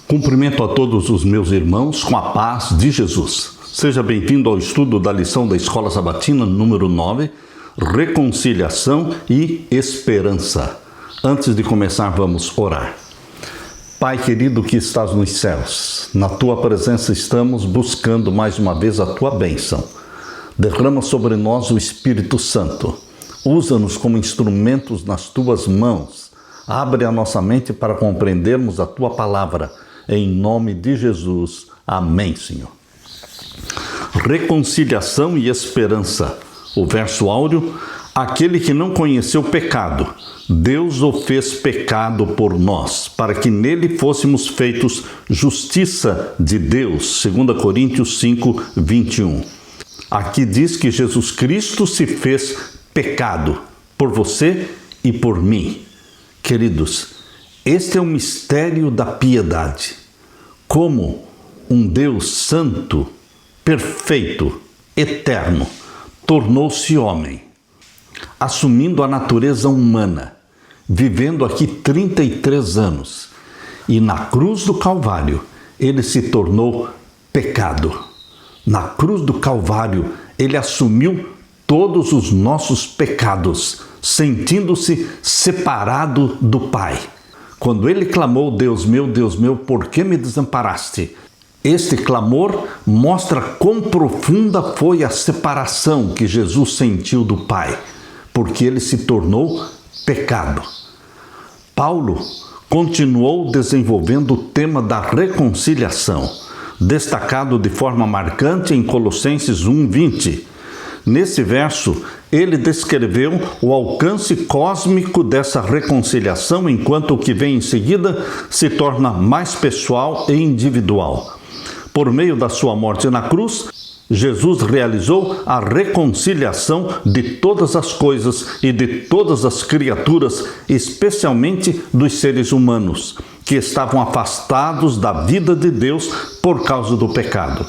Cumprimento a todos os meus irmãos com a paz de Jesus. Seja bem-vindo ao estudo da lição da Escola Sabatina número 9, Reconciliação e Esperança. Antes de começar, vamos orar. Pai querido que estás nos céus, na Tua presença estamos buscando mais uma vez a Tua bênção. Derrama sobre nós o Espírito Santo. Usa-nos como instrumentos nas Tuas mãos. Abre a nossa mente para compreendermos a Tua palavra. Em nome de Jesus. Amém, Senhor. Reconciliação e esperança. O verso áureo: aquele que não conheceu pecado, Deus o fez pecado por nós, para que nele fôssemos feitos justiça de Deus. 2 Coríntios 5, 21. Aqui diz que Jesus Cristo se fez pecado por você e por mim. Queridos, este é o mistério da piedade. Como um Deus santo, perfeito, eterno, tornou-se homem, assumindo a natureza humana, vivendo aqui 33 anos. E na cruz do Calvário, ele se tornou pecado. Na cruz do Calvário, ele assumiu todos os nossos pecados, sentindo-se separado do Pai. Quando ele clamou, Deus meu, por que me desamparaste? Este clamor mostra quão profunda foi a separação que Jesus sentiu do Pai, porque ele se tornou pecado. Paulo continuou desenvolvendo o tema da reconciliação, destacado de forma marcante em Colossenses 1:20. Nesse verso, ele descreveu o alcance cósmico dessa reconciliação, enquanto o que vem em seguida se torna mais pessoal e individual. Por meio da sua morte na cruz, Jesus realizou a reconciliação de todas as coisas e de todas as criaturas, especialmente dos seres humanos, que estavam afastados da vida de Deus por causa do pecado.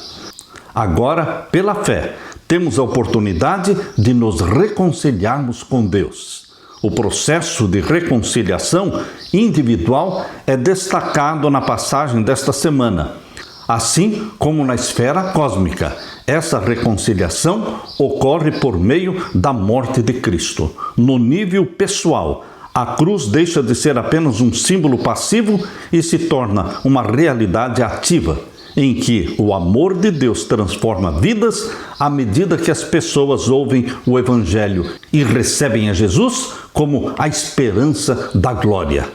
Agora, pela fé, temos a oportunidade de nos reconciliarmos com Deus. O processo de reconciliação individual é destacado na passagem desta semana. Assim como na esfera cósmica, essa reconciliação ocorre por meio da morte de Cristo. No nível pessoal, a cruz deixa de ser apenas um símbolo passivo e se torna uma realidade ativa, em que o amor de Deus transforma vidas à medida que as pessoas ouvem o Evangelho e recebem a Jesus como a esperança da glória.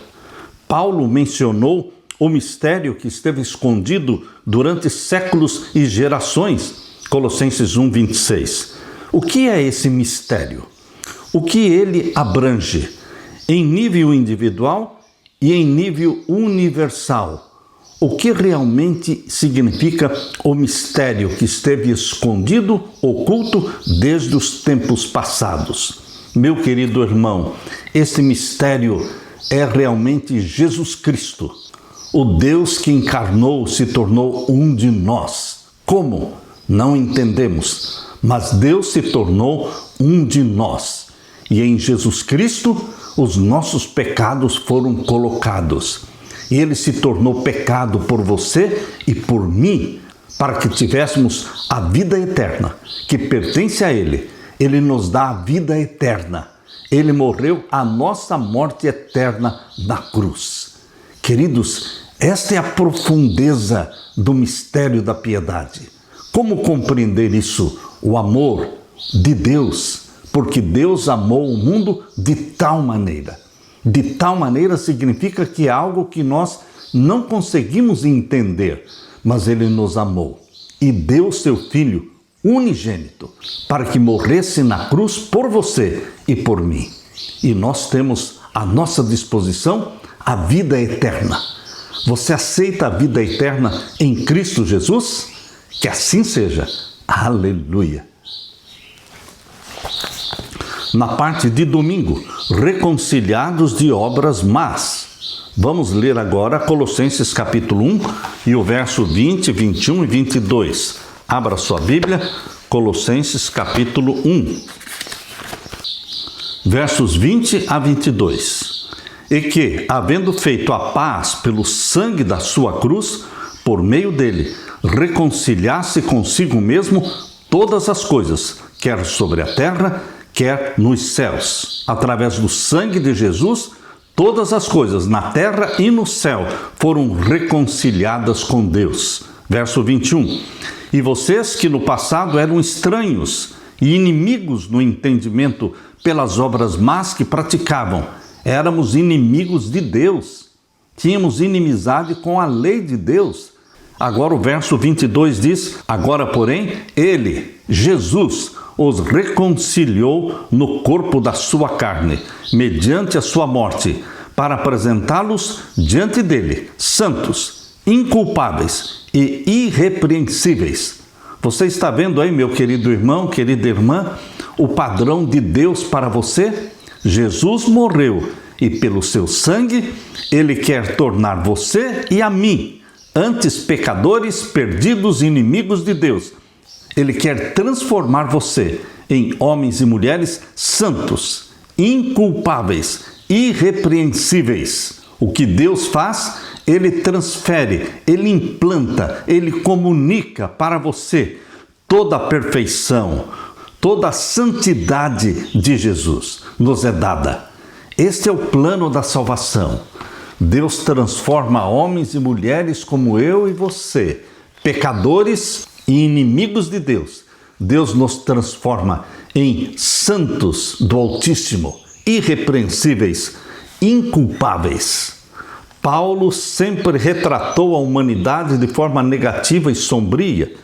Paulo mencionou o mistério que esteve escondido durante séculos e gerações. Colossenses 1:26. O que é esse mistério? O que ele abrange? Em nível individual e em nível universal. O que realmente significa o mistério que esteve escondido, oculto desde os tempos passados? Meu querido irmão, esse mistério é realmente Jesus Cristo. O Deus que encarnou se tornou um de nós. Como? Não entendemos, mas Deus se tornou um de nós. E em Jesus Cristo, os nossos pecados foram colocados. E ele se tornou pecado por você e por mim, para que tivéssemos a vida eterna, que pertence a ele. Ele nos dá a vida eterna. Ele morreu a nossa morte eterna na cruz. Queridos, esta é a profundeza do mistério da piedade. Como compreender isso? O amor de Deus, porque Deus amou o mundo de tal maneira. De tal maneira significa que é algo que nós não conseguimos entender, mas ele nos amou e deu seu Filho unigênito para que morresse na cruz por você e por mim. E nós temos à nossa disposição a vida eterna. Você aceita a vida eterna em Cristo Jesus? Que assim seja. Aleluia. Na parte de domingo, reconciliados de obras más. Vamos ler agora Colossenses capítulo 1 e o verso 20, 21 e 22. Abra sua Bíblia, Colossenses capítulo 1, versos 20 a 22. e que, havendo feito a paz pelo sangue da sua cruz, por meio dele, reconciliasse consigo mesmo todas as coisas, quer sobre a terra, quer nos céus. Através do sangue de Jesus, todas as coisas na terra e no céu foram reconciliadas com Deus. Verso 21. E vocês que no passado eram estranhos e inimigos no entendimento pelas obras más que praticavam, éramos inimigos de Deus, tínhamos inimizade com a lei de Deus. Agora o verso 22 diz: agora, porém, ele, Jesus, os reconciliou no corpo da sua carne, mediante a sua morte, para apresentá-los diante dele, santos, inculpáveis e irrepreensíveis. Você está vendo aí, meu querido irmão, querida irmã, o padrão de Deus para você? Jesus morreu e pelo seu sangue ele quer tornar você e a mim, antes pecadores, perdidos, inimigos de Deus. Ele quer transformar você em homens e mulheres santos, inculpáveis, irrepreensíveis. O que Deus faz, ele transfere, ele implanta, ele comunica para você toda a perfeição, toda a santidade de Jesus nos é dada. Este é o plano da salvação. Deus transforma homens e mulheres como eu e você, pecadores e inimigos de Deus. Deus nos transforma em santos do Altíssimo, irrepreensíveis, inculpáveis. Paulo sempre retratou a humanidade de forma negativa e sombria,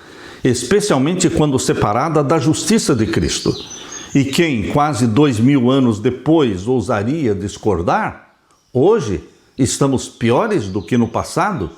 especialmente quando separada da justiça de Cristo. E quem, quase 2000 anos depois, ousaria discordar? Hoje, estamos piores do que no passado?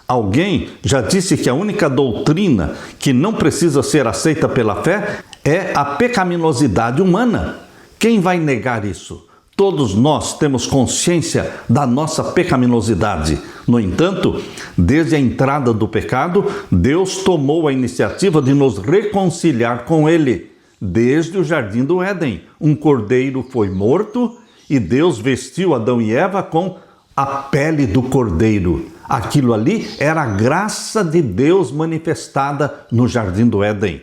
Alguém já disse que a única doutrina que não precisa ser aceita pela fé é a pecaminosidade humana. Quem vai negar isso? Todos nós temos consciência da nossa pecaminosidade. No entanto, desde a entrada do pecado, Deus tomou a iniciativa de nos reconciliar com Ele. Desde o jardim do Éden, um cordeiro foi morto e Deus vestiu Adão e Eva com a pele do cordeiro. Aquilo ali era a graça de Deus manifestada no jardim do Éden.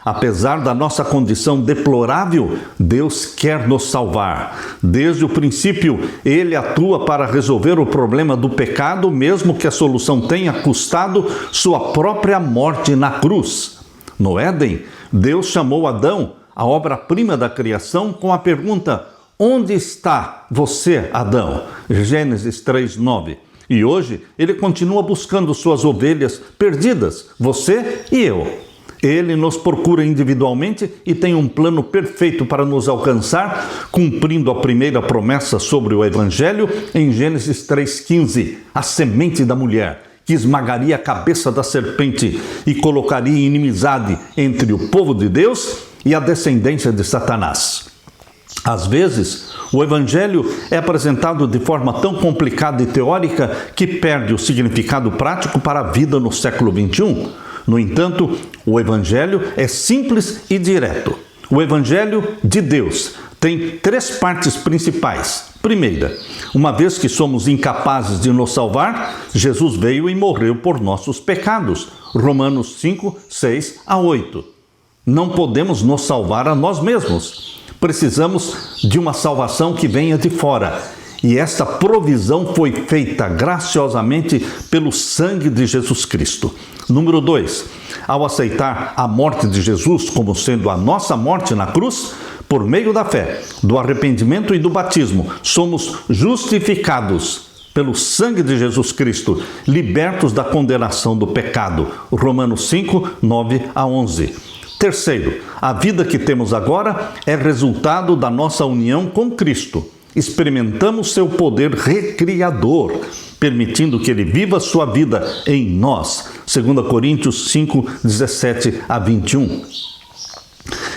Apesar da nossa condição deplorável, Deus quer nos salvar. Desde o princípio, Ele atua para resolver o problema do pecado, mesmo que a solução tenha custado sua própria morte na cruz. No Éden, Deus chamou Adão, a obra-prima da criação, com a pergunta: onde está você, Adão? Gênesis 3:9. E hoje, Ele continua buscando suas ovelhas perdidas, você e eu. Ele nos procura individualmente e tem um plano perfeito para nos alcançar, cumprindo a primeira promessa sobre o Evangelho em Gênesis 3:15, a semente da mulher, que esmagaria a cabeça da serpente e colocaria inimizade entre o povo de Deus e a descendência de Satanás. Às vezes, o Evangelho é apresentado de forma tão complicada e teórica que perde o significado prático para a vida no século XXI. No entanto, o Evangelho é simples e direto. O Evangelho de Deus tem 3 partes principais. Primeira, uma vez que somos incapazes de nos salvar, Jesus veio e morreu por nossos pecados. Romanos 5, 6 a 8. Não podemos nos salvar a nós mesmos. Precisamos de uma salvação que venha de fora. E esta provisão foi feita graciosamente pelo sangue de Jesus Cristo. Número 2, ao aceitar a morte de Jesus como sendo a nossa morte na cruz, por meio da fé, do arrependimento e do batismo, somos justificados pelo sangue de Jesus Cristo, libertos da condenação do pecado. Romanos 5, 9 a 11. Terceiro, a vida que temos agora é resultado da nossa união com Cristo. Experimentamos seu poder recriador, permitindo que Ele viva sua vida em nós. 2 Coríntios 5, 17 a 21.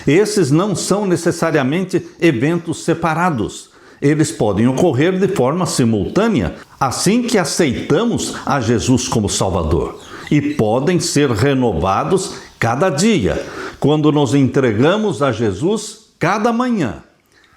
Esses não são necessariamente eventos separados. Eles podem ocorrer de forma simultânea, assim que aceitamos a Jesus como Salvador. E podem ser renovados cada dia, quando nos entregamos a Jesus cada manhã,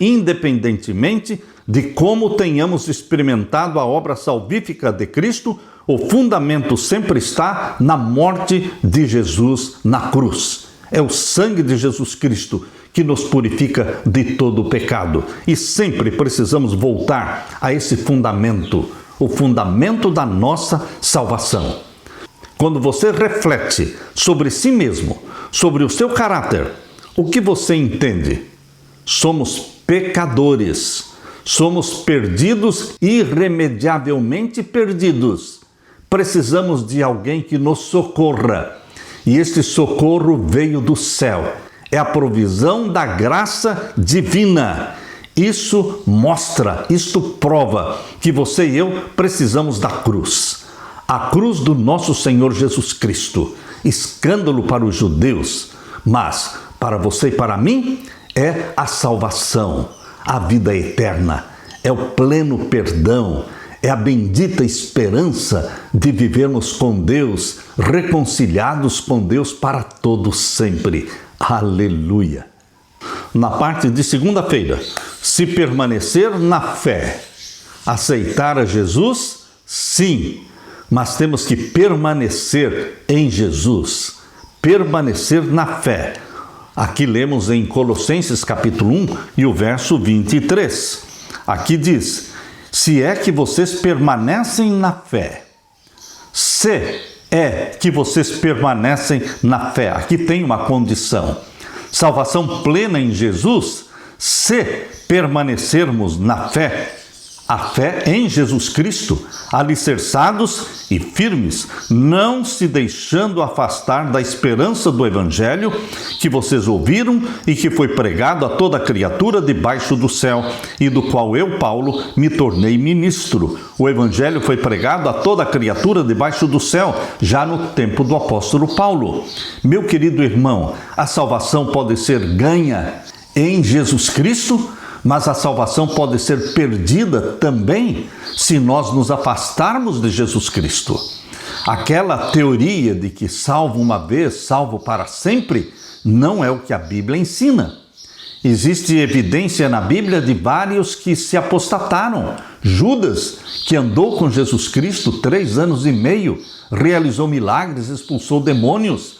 independentemente de como tenhamos experimentado a obra salvífica de Cristo, o fundamento sempre está na morte de Jesus na cruz. É o sangue de Jesus Cristo que nos purifica de todo o pecado. E sempre precisamos voltar a esse fundamento, o fundamento da nossa salvação. Quando você reflete sobre si mesmo, sobre o seu caráter, o que você entende? Somos pecadores, somos perdidos, irremediavelmente perdidos. Precisamos de alguém que nos socorra. E este socorro veio do céu. É a provisão da graça divina. Isso mostra, isto prova que você e eu precisamos da cruz. A cruz do nosso Senhor Jesus Cristo. Escândalo para os judeus, mas para você e para mim é a salvação, a vida eterna, é o pleno perdão, é a bendita esperança de vivermos com Deus, reconciliados com Deus para todo sempre. Aleluia! Na parte de segunda-feira, se permanecer na fé, aceitar a Jesus, sim, mas temos que permanecer em Jesus, permanecer na fé. Aqui lemos em Colossenses capítulo 1 e o verso 23. Aqui diz: se é que vocês permanecem na fé. Se é que vocês permanecem na fé. Aqui tem uma condição. Salvação plena em Jesus, se permanecermos na fé. A fé em Jesus Cristo, alicerçados e firmes, não se deixando afastar da esperança do Evangelho que vocês ouviram e que foi pregado a toda criatura debaixo do céu, e do qual eu, Paulo, me tornei ministro. O Evangelho foi pregado a toda criatura debaixo do céu, já no tempo do apóstolo Paulo. Meu querido irmão, a salvação pode ser ganha em Jesus Cristo, mas a salvação pode ser perdida também se nós nos afastarmos de Jesus Cristo. Aquela teoria de que salvo uma vez, salvo para sempre, não é o que a Bíblia ensina. Existe evidência na Bíblia de vários que se apostataram. Judas, que andou com Jesus Cristo 3 anos e meio, realizou milagres, expulsou demônios.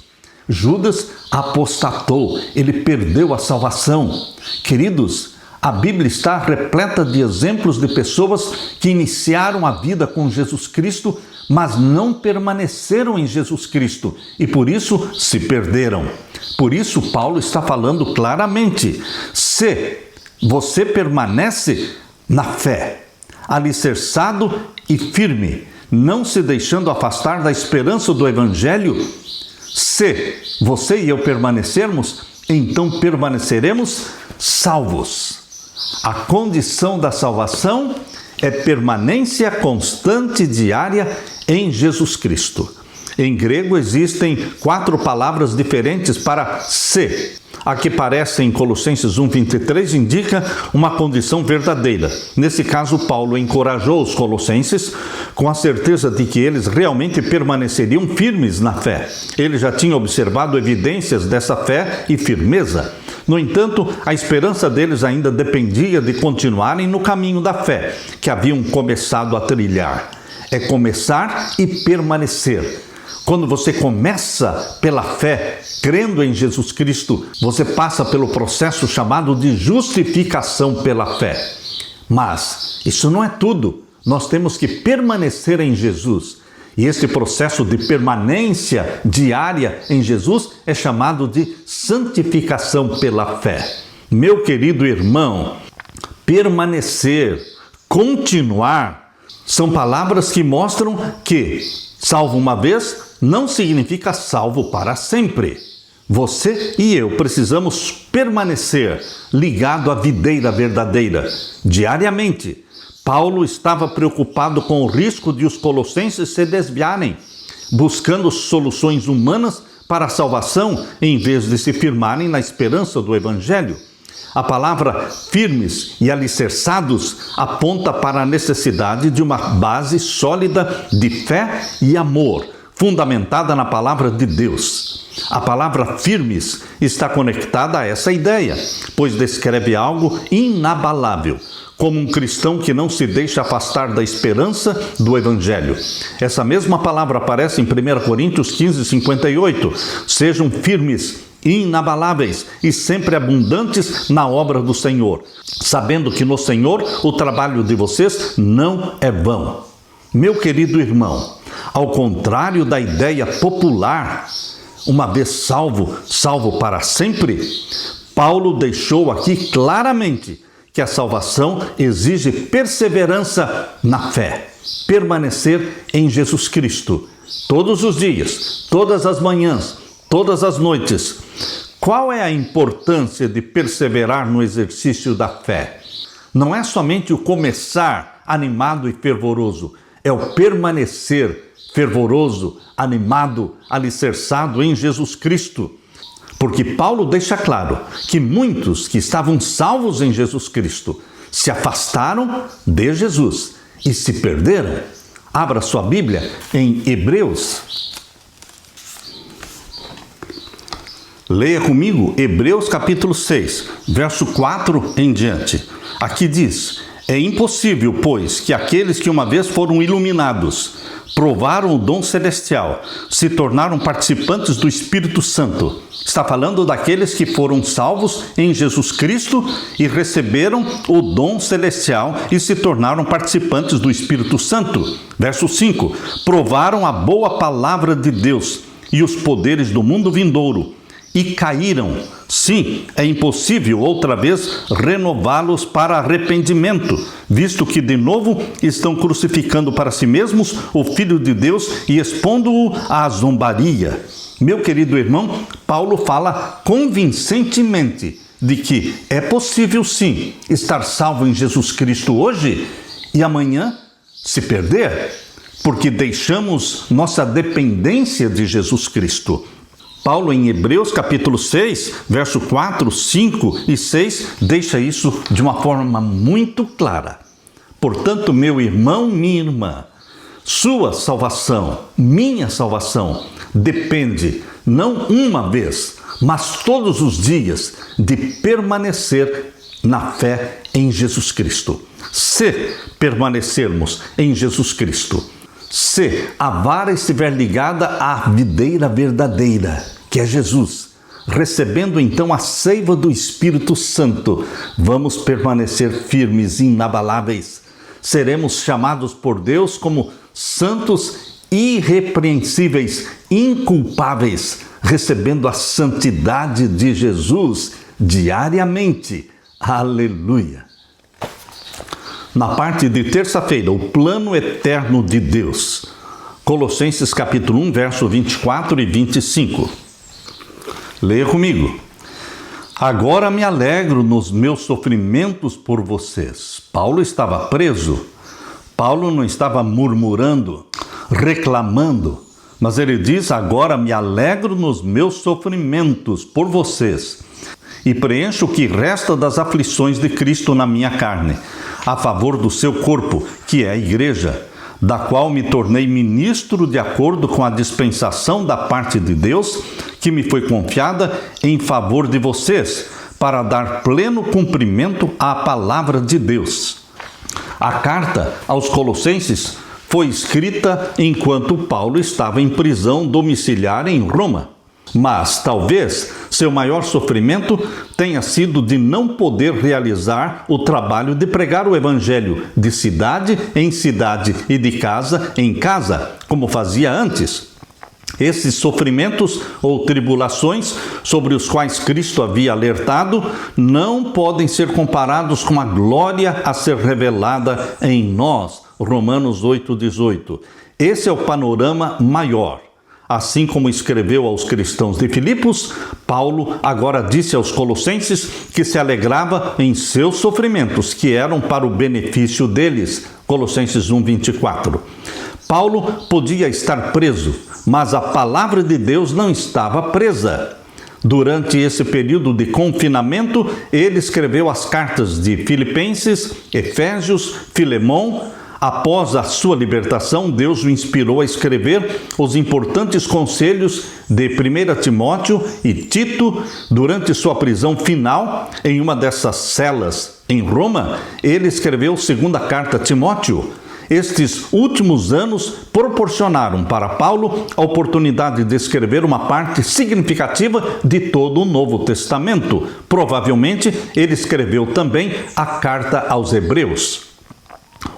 Judas apostatou, ele perdeu a salvação. Queridos, a Bíblia está repleta de exemplos de pessoas que iniciaram a vida com Jesus Cristo, mas não permaneceram em Jesus Cristo e por isso se perderam. Por isso Paulo está falando claramente: se você permanece na fé, alicerçado e firme, não se deixando afastar da esperança do Evangelho, se você e eu permanecermos, então permaneceremos salvos. A condição da salvação é permanência constante diária em Jesus Cristo. Em grego existem 4 palavras diferentes para se. A que aparece em Colossenses 1:23 indica uma condição verdadeira. Nesse caso, Paulo encorajou os colossenses com a certeza de que eles realmente permaneceriam firmes na fé. Ele já tinha observado evidências dessa fé e firmeza. No entanto, a esperança deles ainda dependia de continuarem no caminho da fé que haviam começado a trilhar. É começar e permanecer. Quando você começa pela fé, crendo em Jesus Cristo, você passa pelo processo chamado de justificação pela fé. Mas isso não é tudo. Nós temos que permanecer em Jesus. E esse processo de permanência diária em Jesus é chamado de santificação pela fé. Meu querido irmão, permanecer, continuar, são palavras que mostram que salvo uma vez não significa salvo para sempre. Você e eu precisamos permanecer ligado à videira verdadeira, diariamente. Paulo estava preocupado com o risco de os colossenses se desviarem, buscando soluções humanas para a salvação, em vez de se firmarem na esperança do Evangelho. A palavra firmes e alicerçados aponta para a necessidade de uma base sólida de fé e amor, fundamentada na palavra de Deus. A palavra firmes está conectada a essa ideia, pois descreve algo inabalável, como um cristão que não se deixa afastar da esperança do Evangelho. Essa mesma palavra aparece em 1 Coríntios 15:58. Sejam firmes, inabaláveis e sempre abundantes na obra do Senhor, sabendo que no Senhor o trabalho de vocês não é vão. Meu querido irmão, ao contrário da ideia popular, uma vez salvo, salvo para sempre, Paulo deixou aqui claramente que a salvação exige perseverança na fé, permanecer em Jesus Cristo, todos os dias, todas as manhãs, todas as noites. Qual é a importância de perseverar no exercício da fé? Não é somente o começar animado e fervoroso, é o permanecer fervoroso, animado, alicerçado em Jesus Cristo. Porque Paulo deixa claro que muitos que estavam salvos em Jesus Cristo se afastaram de Jesus e se perderam. Abra sua Bíblia em Hebreus. Leia comigo Hebreus capítulo 6, verso 4 em diante. Aqui diz: é impossível, pois, que aqueles que uma vez foram iluminados, provaram o dom celestial, se tornaram participantes do Espírito Santo. Está falando daqueles que foram salvos em Jesus Cristo e receberam o dom celestial e se tornaram participantes do Espírito Santo. Verso 5. Provaram a boa palavra de Deus e os poderes do mundo vindouro e caíram. Sim, é impossível outra vez renová-los para arrependimento, visto que de novo estão crucificando para si mesmos o Filho de Deus e expondo-o à zombaria. Meu querido irmão, Paulo fala convincentemente de que é possível sim estar salvo em Jesus Cristo hoje e amanhã se perder, porque deixamos nossa dependência de Jesus Cristo. Paulo, em Hebreus capítulo 6, verso 4, 5 e 6, deixa isso de uma forma muito clara. Portanto, meu irmão, minha irmã, sua salvação, minha salvação, depende não uma vez, mas todos os dias de permanecer na fé em Jesus Cristo. Se permanecermos em Jesus Cristo, se a vara estiver ligada à videira verdadeira, que é Jesus, recebendo então a seiva do Espírito Santo, vamos permanecer firmes e inabaláveis. Seremos chamados por Deus como santos, irrepreensíveis, inculpáveis, recebendo a santidade de Jesus diariamente. Aleluia! Na parte de terça-feira, o plano eterno de Deus. Colossenses capítulo 1, verso 24 e 25. Leia comigo. Agora me alegro nos meus sofrimentos por vocês. Paulo estava preso. Paulo não estava murmurando, reclamando, mas ele diz: agora me alegro nos meus sofrimentos por vocês e preencho o que resta das aflições de Cristo na minha carne, a favor do seu corpo, que é a igreja, da qual me tornei ministro de acordo com a dispensação da parte de Deus, que me foi confiada em favor de vocês, para dar pleno cumprimento à palavra de Deus. A carta aos Colossenses foi escrita enquanto Paulo estava em prisão domiciliar em Roma. Mas talvez seu maior sofrimento tenha sido de não poder realizar o trabalho de pregar o Evangelho de cidade em cidade e de casa em casa, como fazia antes. Esses sofrimentos ou tribulações sobre os quais Cristo havia alertado não podem ser comparados com a glória a ser revelada em nós. Romanos 8,18. Esse é o panorama maior. Assim como escreveu aos cristãos de Filipos, Paulo agora disse aos colossenses que se alegrava em seus sofrimentos, que eram para o benefício deles. Colossenses 1:24. Paulo podia estar preso, mas a palavra de Deus não estava presa. Durante esse período de confinamento, ele escreveu as cartas de Filipenses, Efésios, Filemão. Após a sua libertação, Deus o inspirou a escrever os importantes conselhos de 1 Timóteo e Tito durante sua prisão final em uma dessas celas Em Roma, ele escreveu segunda carta a Timóteo. Estes últimos anos proporcionaram para Paulo a oportunidade de escrever uma parte significativa de todo o Novo Testamento. Provavelmente, ele escreveu também a carta aos Hebreus.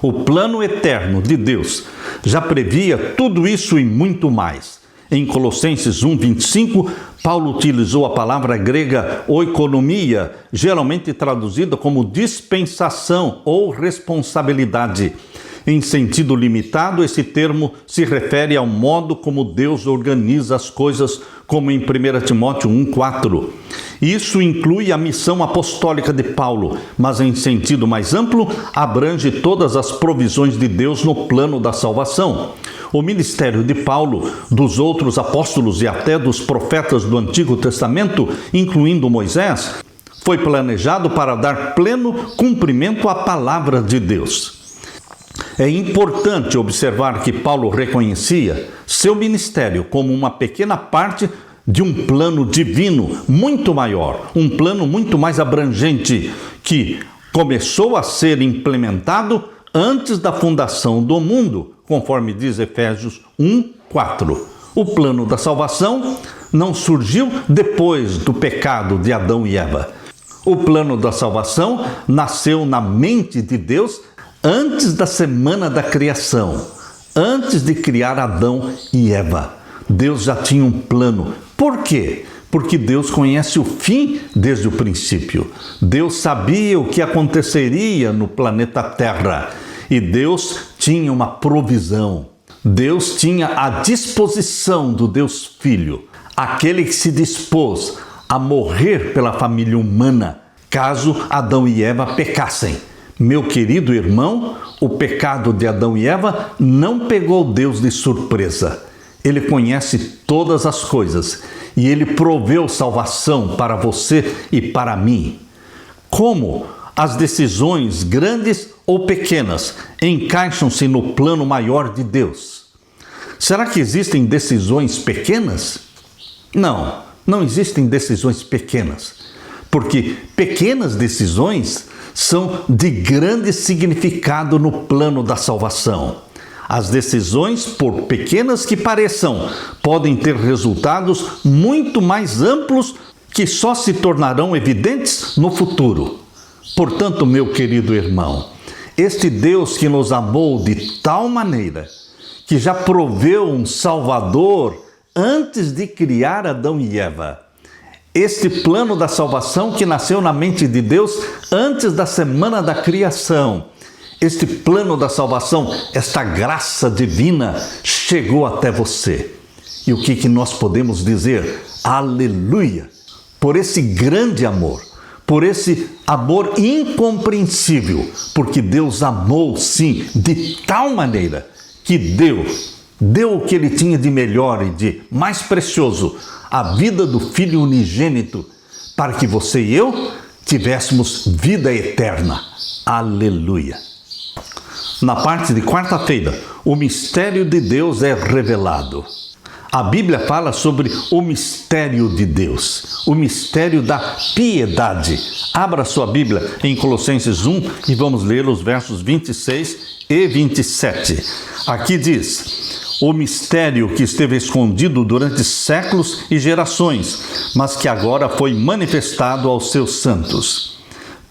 O plano eterno de Deus já previa tudo isso e muito mais. Em Colossenses 1:25, Paulo utilizou a palavra grega oikonomia, geralmente traduzida como dispensação ou responsabilidade. Em sentido limitado, esse termo se refere ao modo como Deus organiza as coisas, como em 1 Timóteo 1:4. Isso inclui a missão apostólica de Paulo, mas em sentido mais amplo, abrange todas as provisões de Deus no plano da salvação. O ministério de Paulo, dos outros apóstolos e até dos profetas do Antigo Testamento, incluindo Moisés, foi planejado para dar pleno cumprimento à palavra de Deus. É importante observar que Paulo reconhecia seu ministério como uma pequena parte de um plano divino muito maior, um plano muito mais abrangente, que começou a ser implementado antes da fundação do mundo, conforme diz Efésios 1:4. O plano da salvação não surgiu depois do pecado de Adão e Eva. O plano da salvação nasceu na mente de Deus antes da semana da criação, antes de criar Adão e Eva. Deus já tinha um plano. Por quê? Porque Deus conhece o fim desde o princípio. Deus sabia o que aconteceria no planeta Terra. E Deus tinha uma provisão. Deus tinha a disposição do Deus Filho, aquele que se dispôs a morrer pela família humana, caso Adão e Eva pecassem. Meu querido irmão, o pecado de Adão e Eva não pegou Deus de surpresa. Ele conhece todas as coisas e Ele proveu salvação para você e para mim. Como as decisões, grandes ou pequenas, encaixam-se no plano maior de Deus? Será que existem decisões pequenas? Não existem decisões pequenas, porque pequenas decisões são de grande significado no plano da salvação. As decisões, por pequenas que pareçam, podem ter resultados muito mais amplos que só se tornarão evidentes no futuro. Portanto, meu querido irmão, este Deus que nos amou de tal maneira que já proveu um Salvador antes de criar Adão e Eva, este plano da salvação que nasceu na mente de Deus antes da semana da criação, este plano da salvação, esta graça divina chegou até você. E o que nós podemos dizer? Aleluia! Por esse grande amor, por esse amor incompreensível, porque Deus amou, sim, de tal maneira que deu o que Ele tinha de melhor e de mais precioso, a vida do Filho unigênito, para que você e eu tivéssemos vida eterna. Aleluia! Na parte de quarta-feira, o mistério de Deus é revelado. A Bíblia fala sobre o mistério de Deus, o mistério da piedade. Abra sua Bíblia em Colossenses 1 e vamos ler os versos 26 e 27. Aqui diz: o mistério que esteve escondido durante séculos e gerações, mas que agora foi manifestado aos seus santos.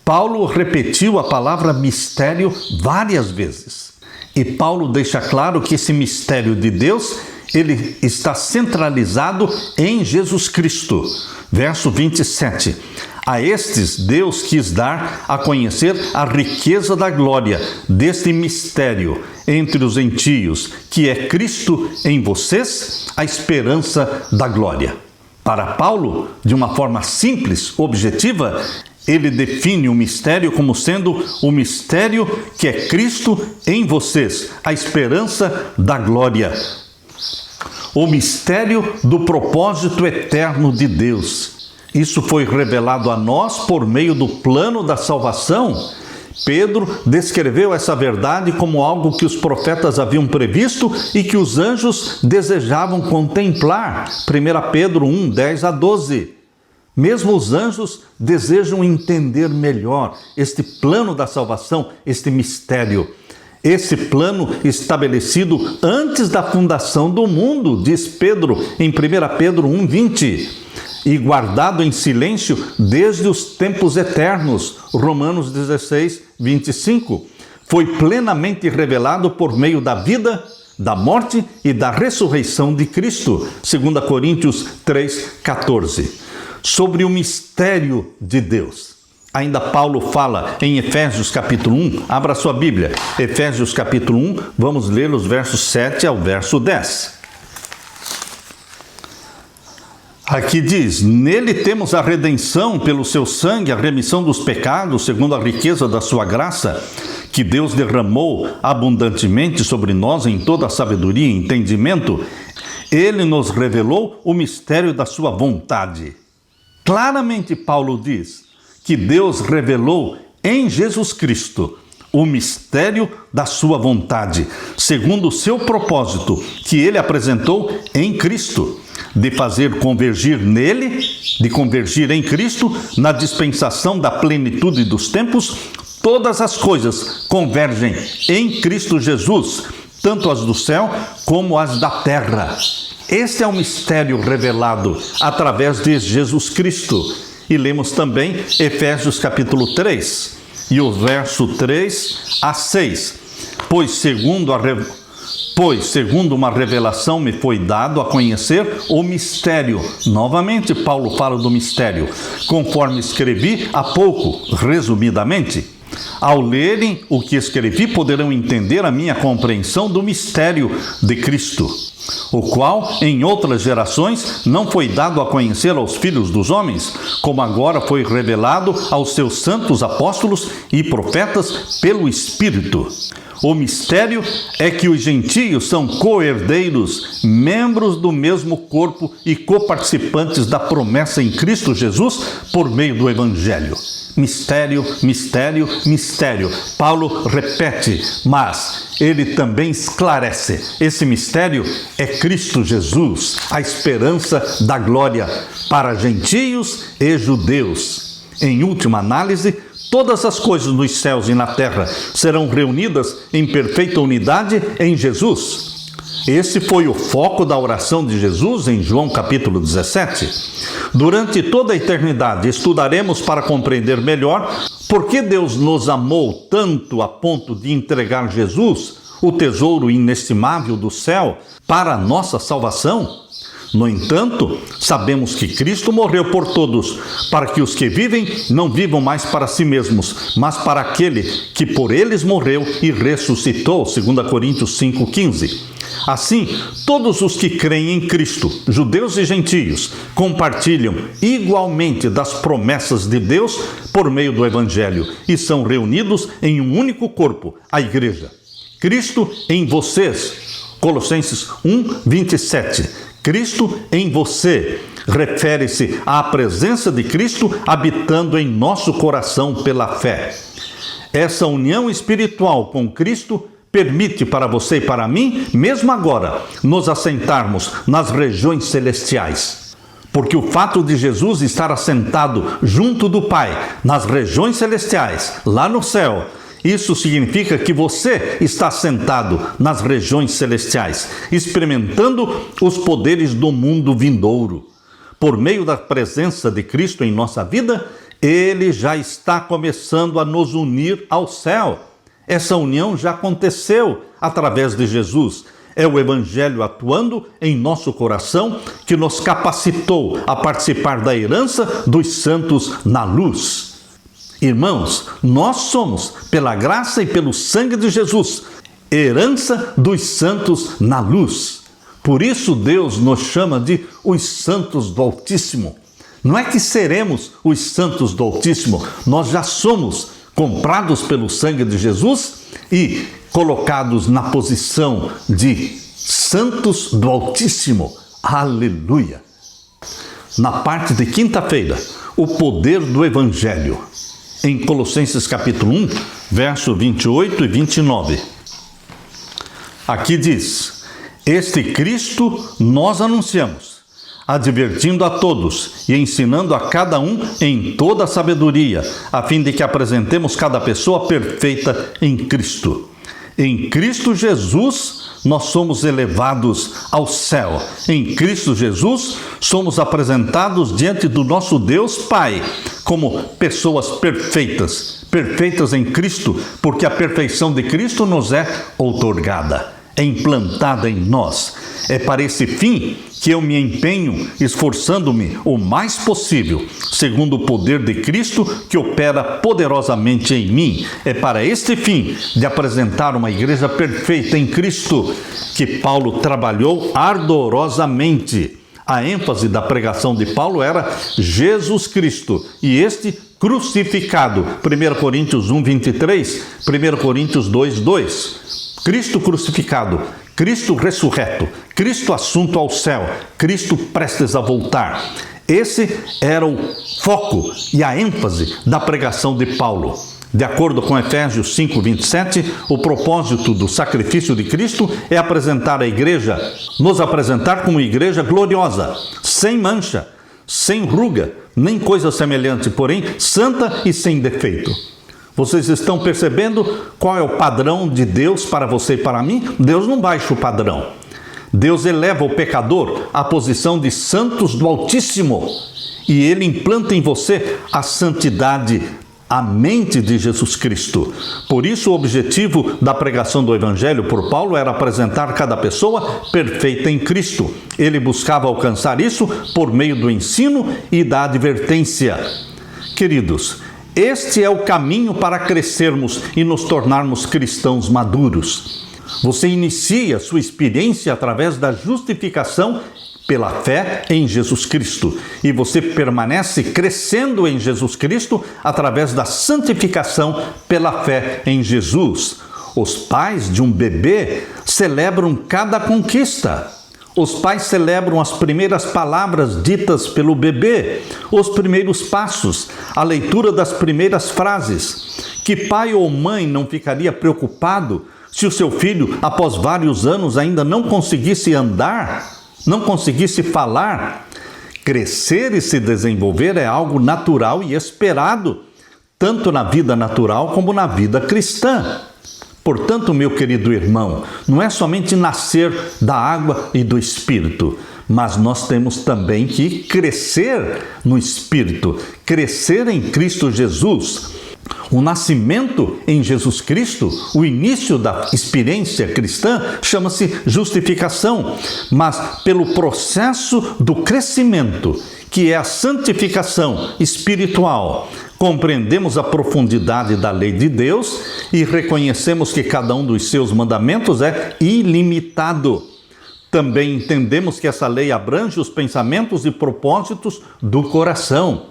Paulo repetiu a palavra mistério várias vezes. E Paulo deixa claro que esse mistério de Deus, ele está centralizado em Jesus Cristo. Verso 27. A estes Deus quis dar a conhecer a riqueza da glória deste mistério entre os gentios, que é Cristo em vocês, a esperança da glória. Para Paulo, de uma forma simples, objetiva, ele define o mistério como sendo o mistério que é Cristo em vocês, a esperança da glória. O mistério do propósito eterno de Deus. Isso foi revelado a nós por meio do plano da salvação. Pedro descreveu essa verdade como algo que os profetas haviam previsto e que os anjos desejavam contemplar. 1 Pedro 1, 10 a 12. Mesmo os anjos desejam entender melhor este plano da salvação, este mistério. Esse plano estabelecido antes da fundação do mundo, diz Pedro em 1 Pedro 1,20, e guardado em silêncio desde os tempos eternos, Romanos 16:25, foi plenamente revelado por meio da vida, da morte e da ressurreição de Cristo, 2 Coríntios 3,14. Sobre o mistério de Deus. Ainda Paulo fala em Efésios capítulo 1, abra sua Bíblia, Efésios capítulo 1, vamos ler os versos 7 ao verso 10. Aqui diz: nele temos a redenção pelo seu sangue, a remissão dos pecados, segundo a riqueza da sua graça, que Deus derramou abundantemente sobre nós em toda a sabedoria e entendimento. Ele nos revelou o mistério da sua vontade. Claramente Paulo diz que Deus revelou em Jesus Cristo o mistério da sua vontade, segundo o seu propósito, que ele apresentou em Cristo, de fazer convergir nele, de convergir em Cristo, na dispensação da plenitude dos tempos. Todas as coisas convergem em Cristo Jesus, tanto as do céu como as da terra. Este é o mistério revelado através de Jesus Cristo. E lemos também Efésios capítulo 3, e o verso 3 a 6. Pois segundo uma revelação me foi dado a conhecer o mistério. Novamente Paulo fala do mistério, conforme escrevi há pouco, resumidamente. Ao lerem o que escrevi, poderão entender a minha compreensão do mistério de Cristo, o qual em outras gerações não foi dado a conhecer aos filhos dos homens, como agora foi revelado aos seus santos apóstolos e profetas pelo Espírito. O mistério é que os gentios são co-herdeiros, membros do mesmo corpo e coparticipantes da promessa em Cristo Jesus por meio do Evangelho. Mistério, mistério, mistério. Paulo repete, mas ele também esclarece. Esse mistério é Cristo Jesus, a esperança da glória para gentios e judeus. Em última análise, todas as coisas nos céus e na terra serão reunidas em perfeita unidade em Jesus. Esse foi o foco da oração de Jesus em João capítulo 17. Durante toda a eternidade estudaremos para compreender melhor por que Deus nos amou tanto a ponto de entregar Jesus, o tesouro inestimável do céu, para a nossa salvação. No entanto, sabemos que Cristo morreu por todos, para que os que vivem não vivam mais para si mesmos, mas para aquele que por eles morreu e ressuscitou, 2 Coríntios 5,15. Assim, todos os que creem em Cristo, judeus e gentios, compartilham igualmente das promessas de Deus por meio do Evangelho e são reunidos em um único corpo, a Igreja. Cristo em vocês, Colossenses 1:27. Cristo em você refere-se à presença de Cristo habitando em nosso coração pela fé. Essa união espiritual com Cristo permite para você e para mim, mesmo agora, nos assentarmos nas regiões celestiais. Porque o fato de Jesus estar assentado junto do Pai, nas regiões celestiais, lá no céu, isso significa que você está sentado nas regiões celestiais, experimentando os poderes do mundo vindouro. Por meio da presença de Cristo em nossa vida, Ele já está começando a nos unir ao céu. Essa união já aconteceu através de Jesus. É o Evangelho atuando em nosso coração que nos capacitou a participar da herança dos santos na luz. Irmãos, nós somos, pela graça e pelo sangue de Jesus, herança dos santos na luz. Por isso Deus nos chama de os santos do Altíssimo. Não é que seremos os santos do Altíssimo, nós já somos comprados pelo sangue de Jesus e colocados na posição de santos do Altíssimo. Aleluia! Na parte de quinta-feira, o poder do Evangelho. Em Colossenses capítulo 1, verso 28 e 29. Aqui diz: este Cristo nós anunciamos, advertindo a todos e ensinando a cada um em toda a sabedoria, a fim de que apresentemos cada pessoa perfeita em Cristo. Em Cristo Jesus, nós somos elevados ao céu. Em Cristo Jesus, somos apresentados diante do nosso Deus Pai, como pessoas perfeitas, perfeitas em Cristo, porque a perfeição de Cristo nos é outorgada, é implantada em nós. É para esse fim que eu me empenho, esforçando-me o mais possível, segundo o poder de Cristo que opera poderosamente em mim. É para este fim de apresentar uma igreja perfeita em Cristo que Paulo trabalhou ardorosamente. A ênfase da pregação de Paulo era Jesus Cristo e este crucificado. 1 Coríntios 1, 23, 1 Coríntios 2, 2. Cristo crucificado, Cristo ressurreto, Cristo assunto ao céu, Cristo prestes a voltar. Esse era o foco e a ênfase da pregação de Paulo. De acordo com Efésios 5, 27, o propósito do sacrifício de Cristo é apresentar a igreja, nos apresentar como igreja gloriosa, sem mancha, sem ruga, nem coisa semelhante, porém santa e sem defeito. Vocês estão percebendo qual é o padrão de Deus para você e para mim? Deus não baixa o padrão. Deus eleva o pecador à posição de santos do Altíssimo e Ele implanta em você a santidade, a mente de Jesus Cristo. Por isso o objetivo da pregação do Evangelho por Paulo era apresentar cada pessoa perfeita em Cristo. Ele buscava alcançar isso por meio do ensino e da advertência. Queridos, este é o caminho para crescermos e nos tornarmos cristãos maduros. Você inicia sua experiência através da justificação pela fé em Jesus Cristo. E você permanece crescendo em Jesus Cristo através da santificação pela fé em Jesus. Os pais de um bebê celebram cada conquista. Os pais celebram as primeiras palavras ditas pelo bebê, os primeiros passos, a leitura das primeiras frases. Que pai ou mãe não ficaria preocupado se o seu filho, após vários anos, ainda não conseguisse andar, não conseguisse falar? Crescer e se desenvolver é algo natural e esperado, tanto na vida natural como na vida cristã. Portanto, meu querido irmão, não é somente nascer da água e do Espírito, mas nós temos também que crescer no Espírito, crescer em Cristo Jesus. O nascimento em Jesus Cristo, o início da experiência cristã, chama-se justificação, mas pelo processo do crescimento, que é a santificação espiritual, compreendemos a profundidade da lei de Deus e reconhecemos que cada um dos seus mandamentos é ilimitado. Também entendemos que essa lei abrange os pensamentos e propósitos do coração.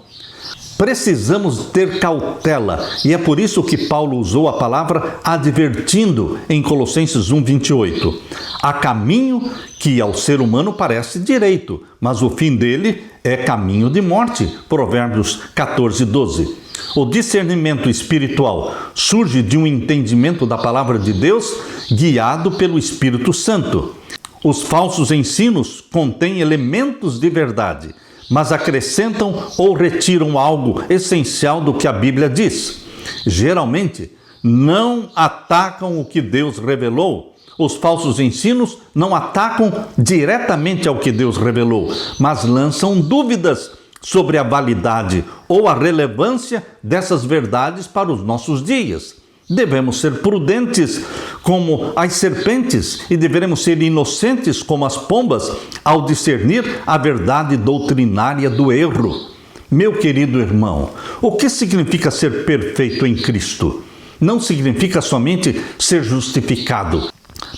Precisamos ter cautela, e é por isso que Paulo usou a palavra advertindo em Colossenses 1, 28. Há caminho que ao ser humano parece direito, mas o fim dele é caminho de morte. Provérbios 14, 12. O discernimento espiritual surge de um entendimento da palavra de Deus guiado pelo Espírito Santo. Os falsos ensinos contêm elementos de verdade, mas acrescentam ou retiram algo essencial do que a Bíblia diz. Geralmente, não atacam o que Deus revelou. Os falsos ensinos não atacam diretamente ao que Deus revelou, mas lançam dúvidas sobre a validade ou a relevância dessas verdades para os nossos dias. Devemos ser prudentes como as serpentes e deveremos ser inocentes como as pombas ao discernir a verdade doutrinária do erro. Meu querido irmão, o que significa ser perfeito em Cristo? Não significa somente ser justificado,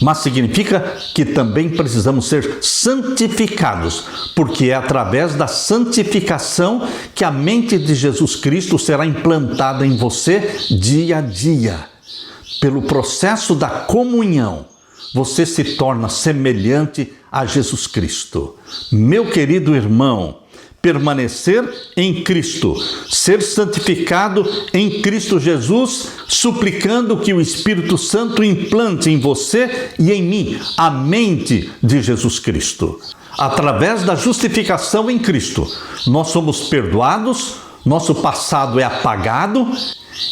mas significa que também precisamos ser santificados, porque é através da santificação que a mente de Jesus Cristo será implantada em você dia a dia. Pelo processo da comunhão, você se torna semelhante a Jesus Cristo. Meu querido irmão, permanecer em Cristo, ser santificado em Cristo Jesus, suplicando que o Espírito Santo implante em você e em mim a mente de Jesus Cristo. Através da justificação em Cristo, nós somos perdoados, nosso passado é apagado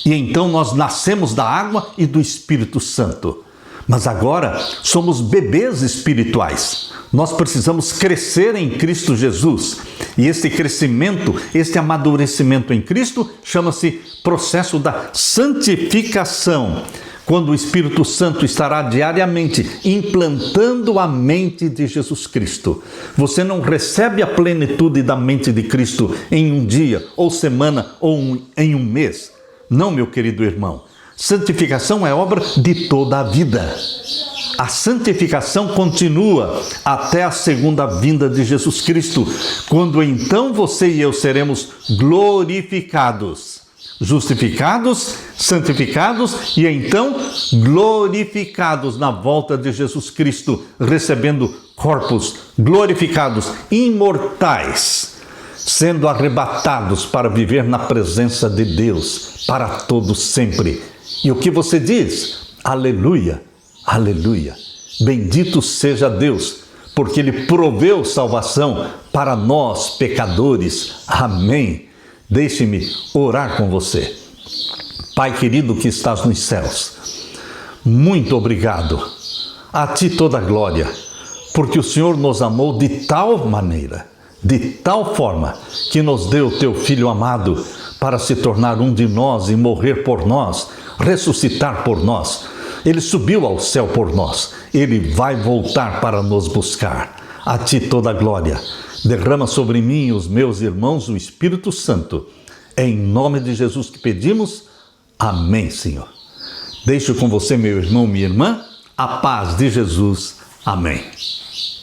e então nós nascemos da água e do Espírito Santo. Mas agora somos bebês espirituais. Nós precisamos crescer em Cristo Jesus. E este crescimento, este amadurecimento em Cristo, chama-se processo da santificação, quando o Espírito Santo estará diariamente implantando a mente de Jesus Cristo. Você não recebe a plenitude da mente de Cristo em um dia, ou semana, ou em um mês. Não, meu querido irmão. Santificação é obra de toda a vida. A santificação continua até a segunda vinda de Jesus Cristo, quando então você e eu seremos glorificados. Justificados, santificados e então glorificados na volta de Jesus Cristo, recebendo corpos glorificados, imortais, sendo arrebatados para viver na presença de Deus para todos sempre. E o que você diz? Aleluia, aleluia. Bendito seja Deus, porque Ele proveu salvação para nós, pecadores. Amém. Deixe-me orar com você. Pai querido que estás nos céus, muito obrigado. A Ti toda a glória, porque o Senhor nos amou de tal maneira, de tal forma, que nos deu o Teu Filho amado para se tornar um de nós e morrer por nós, ressuscitar por nós. Ele subiu ao céu por nós. Ele vai voltar para nos buscar. A Ti toda a glória. Derrama sobre mim e os meus irmãos o Espírito Santo. É em nome de Jesus que pedimos. Amém, Senhor. Deixo com você, meu irmão, minha irmã, a paz de Jesus. Amém.